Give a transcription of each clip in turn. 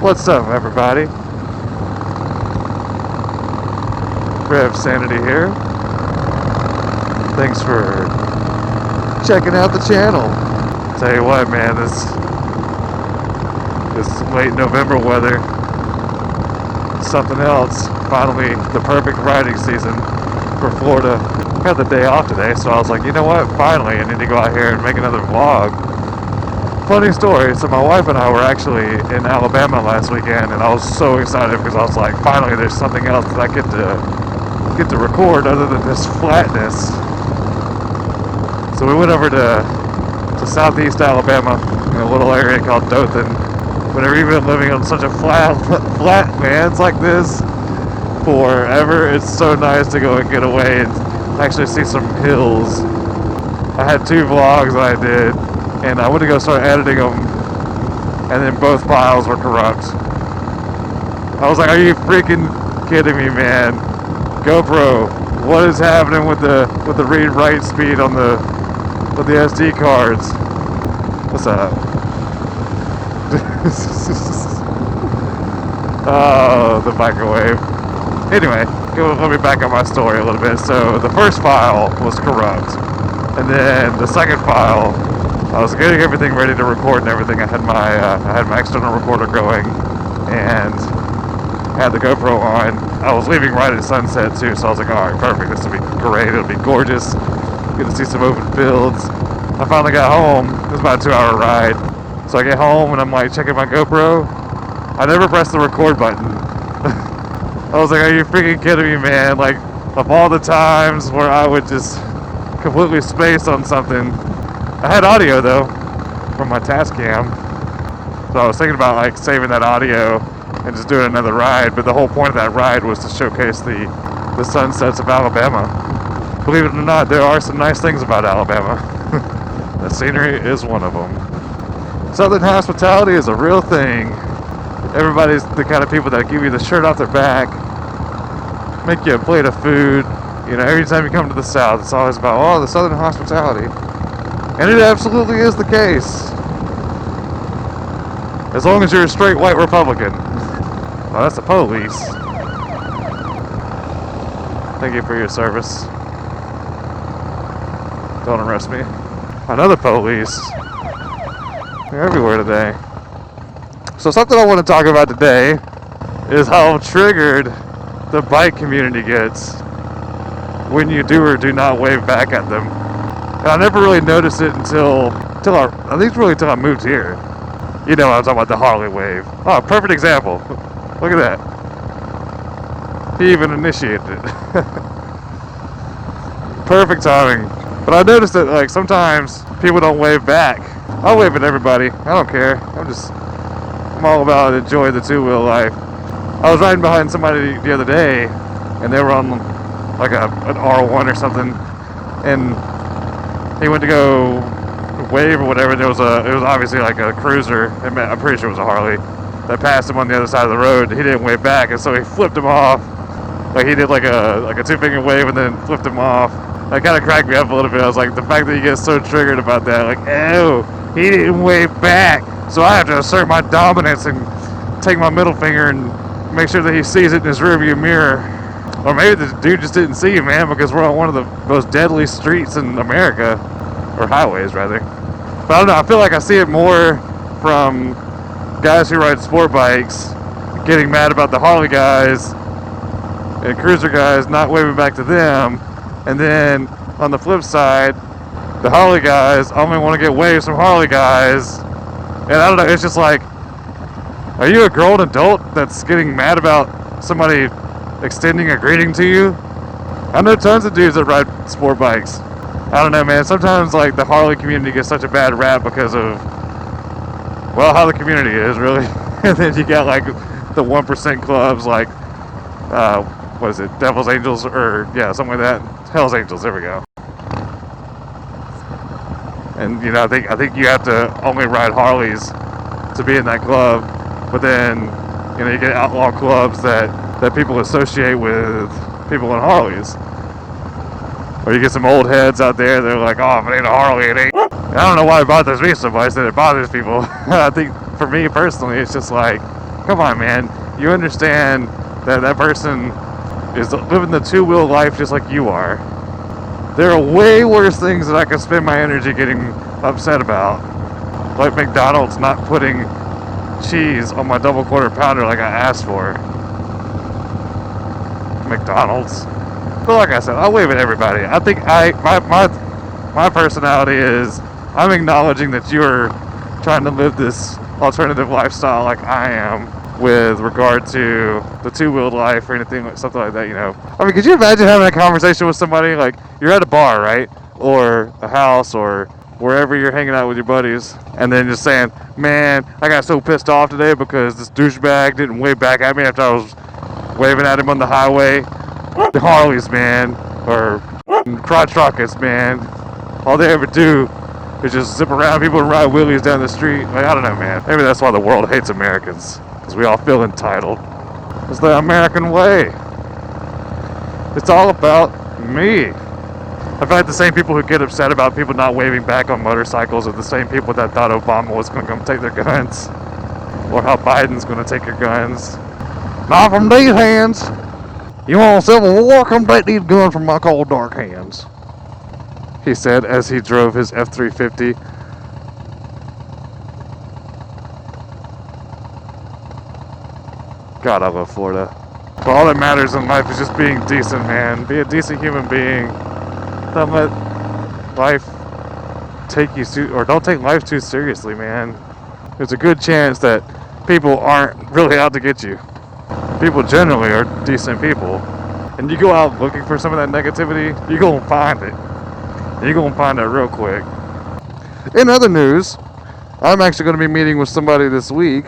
What's up, everybody? Rev Sanity here. Thanks for checking out the channel. Tell you what, man, this late November weather, something else. Finally, the perfect riding season for Florida. I had the day off today, so I was like, you know what? Finally, I need to go out here and make another vlog. Funny story, so my wife and I were actually in Alabama last weekend, and I was so excited because I was like, finally there's something else that I get to record other than this flatness. So we went over to southeast Alabama in a little area called Dothan. Whenever you've been living on such a flat lands like this forever, it's so nice to go and get away and actually see some hills. I had 2 vlogs that I did, and I went to go start editing them, and then both files were corrupt. I was like, are you freaking kidding me, man? GoPro, what is happening with the read-write speed on the SD cards? What's up? Oh, the microwave. Anyway, let me back up my story a little bit. So the first file was corrupt, and then the second file, I was getting everything ready to record and everything. I had my external recorder going, and I had the GoPro on. I was leaving right at sunset too, so I was like, all right, perfect. This will be great. It'll be gorgeous. Get to see some open fields. I finally got home. It was about a 2-hour ride. So I get home and I'm like checking my GoPro. I never pressed the record button. I was like, are you freaking kidding me, man? Like, of all the times where I would just completely space on something. I had audio though from my Tascam, so I was thinking about like saving that audio and just doing another ride. But the whole point of that ride was to showcase the sunsets of Alabama. Believe it or not, there are some nice things about Alabama. The scenery is one of them. Southern hospitality is a real thing. Everybody's the kind of people that give you the shirt off their back, make you a plate of food. You know, every time you come to the South, it's always about, oh, the Southern hospitality. And it absolutely is the case. As long as you're a straight white Republican. Well, that's the police. Thank you for your service. Don't arrest me. Another police. They're everywhere today. So something I want to talk about today is how triggered the bike community gets when you do or do not wave back at them. And I never really noticed it until I moved here. You know, I was talking about the Harley wave. Oh, perfect example. Look at that. He even initiated it. Perfect timing. But I noticed that like sometimes people don't wave back. I'll wave at everybody. I don't care. I'm all about enjoying the two-wheel life. I was riding behind somebody the other day, and they were on like an R1 or something, and he went to go wave or whatever. It was obviously like a cruiser. I'm pretty sure it was a Harley that passed him on the other side of the road. He didn't wave back, and so he flipped him off. Like he did like a 2-finger wave and then flipped him off. That kind of cracked me up a little bit. I was like, the fact that you get so triggered about that, like, oh, he didn't wave back, so I have to assert my dominance and take my middle finger and make sure that he sees it in his rearview mirror. Or maybe the dude just didn't see you, man, because we're on one of the most deadly streets in America, or highways rather. But I don't know, I feel like I see it more from guys who ride sport bikes getting mad about the Harley guys and cruiser guys not waving back to them, and then on the flip side, the Harley guys only want to get waves from Harley guys. And I don't know, it's just like, are you a grown adult that's getting mad about somebody extending a greeting to you? I know tons of dudes that ride sport bikes. I don't know, man, sometimes like the Harley community gets such a bad rap because of, well, how the community is really. And then you got like the 1% clubs like, what is it, Devil's Angels, or yeah, something like that. Hell's Angels, there we go. And you know, I think you have to only ride Harleys to be in that club. But then, you know, you get outlaw clubs that people associate with people in Harleys. Or you get some old heads out there, they're like, oh, if it ain't a Harley, it ain't. I don't know why it bothers me so much that it bothers people. I think for me personally, it's just like, Come on, man. You understand that that person is living the two-wheel life just like you are. There are way worse things that I could spend my energy getting upset about. Like McDonald's not putting cheese on my double quarter pounder like I asked for. McDonald's. But like I said, I'll wave at everybody. I think my personality is I'm acknowledging that you're trying to live this alternative lifestyle like I am with regard to the two-wheeled life or anything like something like that, you know. I mean, could you imagine having a conversation with somebody like you're at a bar, right? Or a house or wherever you're hanging out with your buddies, and then just saying, man, I got so pissed off today because this douchebag didn't wave back at me after I was waving at him on the highway. The Harleys, man, or crotch rockets, man. All they ever do is just zip around people and ride wheelies down the street. Like, I don't know, man. Maybe that's why the world hates Americans, because we all feel entitled. It's the American way. It's all about me. I feel like the same people who get upset about people not waving back on motorcycles are the same people that thought Obama was going to come take their guns, or how Biden's going to take your guns. Not from these hands. You want a civil war? Come take these guns from my cold dark hands, he said as he drove his F-350. God, I love Florida. But all that matters in life is just being decent, man. Be a decent human being. Don't let life take you or don't take life too seriously, man. There's a good chance that people aren't really out to get you. People generally are decent people. And you go out looking for some of that negativity, you're going to find it. You're going to find it real quick. In other news, I'm actually going to be meeting with somebody this week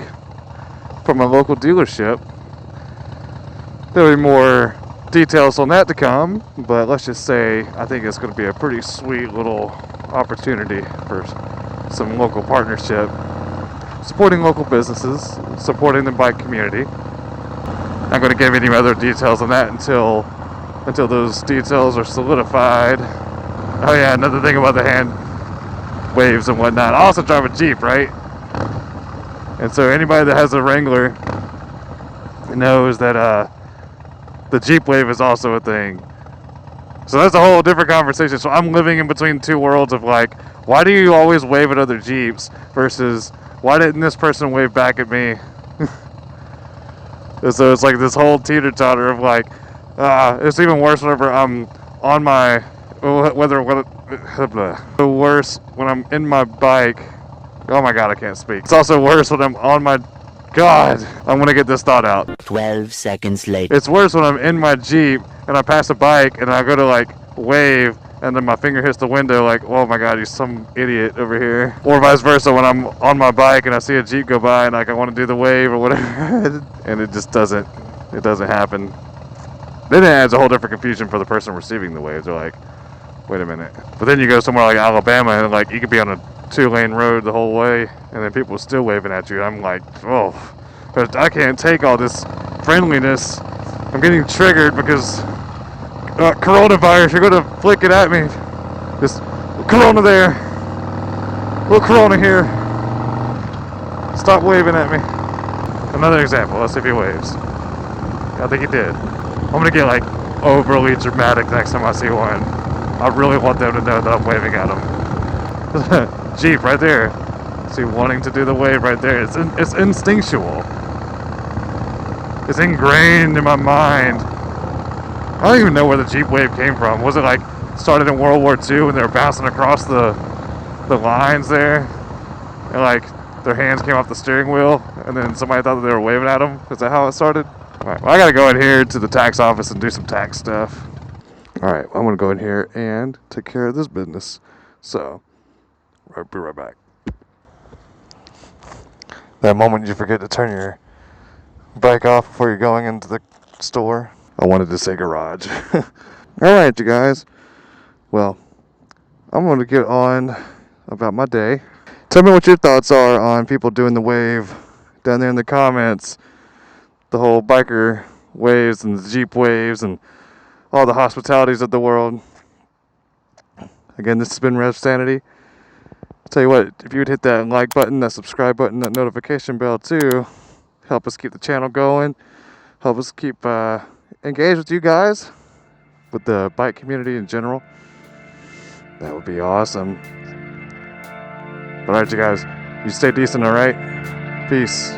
from a local dealership. There'll be more details on that to come, but let's just say I think it's going to be a pretty sweet little opportunity for some local partnership, supporting local businesses, supporting the bike community. Not going to give any other details on that until those details are solidified. Oh yeah, another thing about the hand waves and whatnot. I also drive a Jeep, right? And so anybody that has a Wrangler knows that the Jeep wave is also a thing. So that's a whole different conversation. So I'm living in between two worlds of like, why do you always wave at other Jeeps versus why didn't this person wave back at me? And so it's like this whole teeter-totter of like, it's even worse whenever I'm on my, worse when I'm in my bike. Oh my God, I can't speak. It's also worse when I'm on my, God, I'm gonna get this thought out. 12 seconds later. It's worse when I'm in my Jeep and I pass a bike and I go to like wave and then my finger hits the window like, oh my God, you're some idiot over here. Or vice versa when I'm on my bike and I see a Jeep go by and like I want to do the wave or whatever and it just doesn't happen. Then it adds a whole different confusion for the person receiving the waves. They're like, wait a minute. But then you go somewhere like Alabama and like you could be on a 2-lane road the whole way and then people are still waving at you. I'm like, oh, but I can't take all this friendliness. I'm getting triggered because coronavirus, you're gonna flick it at me. Just corona there, little corona here. Stop waving at me. Another example, let's see if he waves. I think he did. I'm gonna get like overly dramatic next time I see one. I really want them to know that I'm waving at them. Jeep right there. See, wanting to do the wave right there. It's instinctual. It's ingrained in my mind. I don't even know where the Jeep wave came from. Was it like started in World War II when they were bouncing across the lines there? And like their hands came off the steering wheel and then somebody thought that they were waving at them? Is that how it started? Alright, well I gotta go in here to the tax office and do some tax stuff. Alright, well, I'm gonna go in here and take care of this business. So, I'll be right back. That moment you forget to turn your bike off before you're going into the store. I wanted to say garage. Alright, you guys. Well, I'm going to get on about my day. Tell me what your thoughts are on people doing the wave down there in the comments. The whole biker waves and the Jeep waves and all the hospitalities of the world. Again, this has been Rev Sanity. I'll tell you what, if you would hit that like button, that subscribe button, that notification bell too, help us keep the channel going, help us keep engaged with you guys, with the bike community in general, that would be awesome. Alright, you guys, you stay decent, alright? Peace.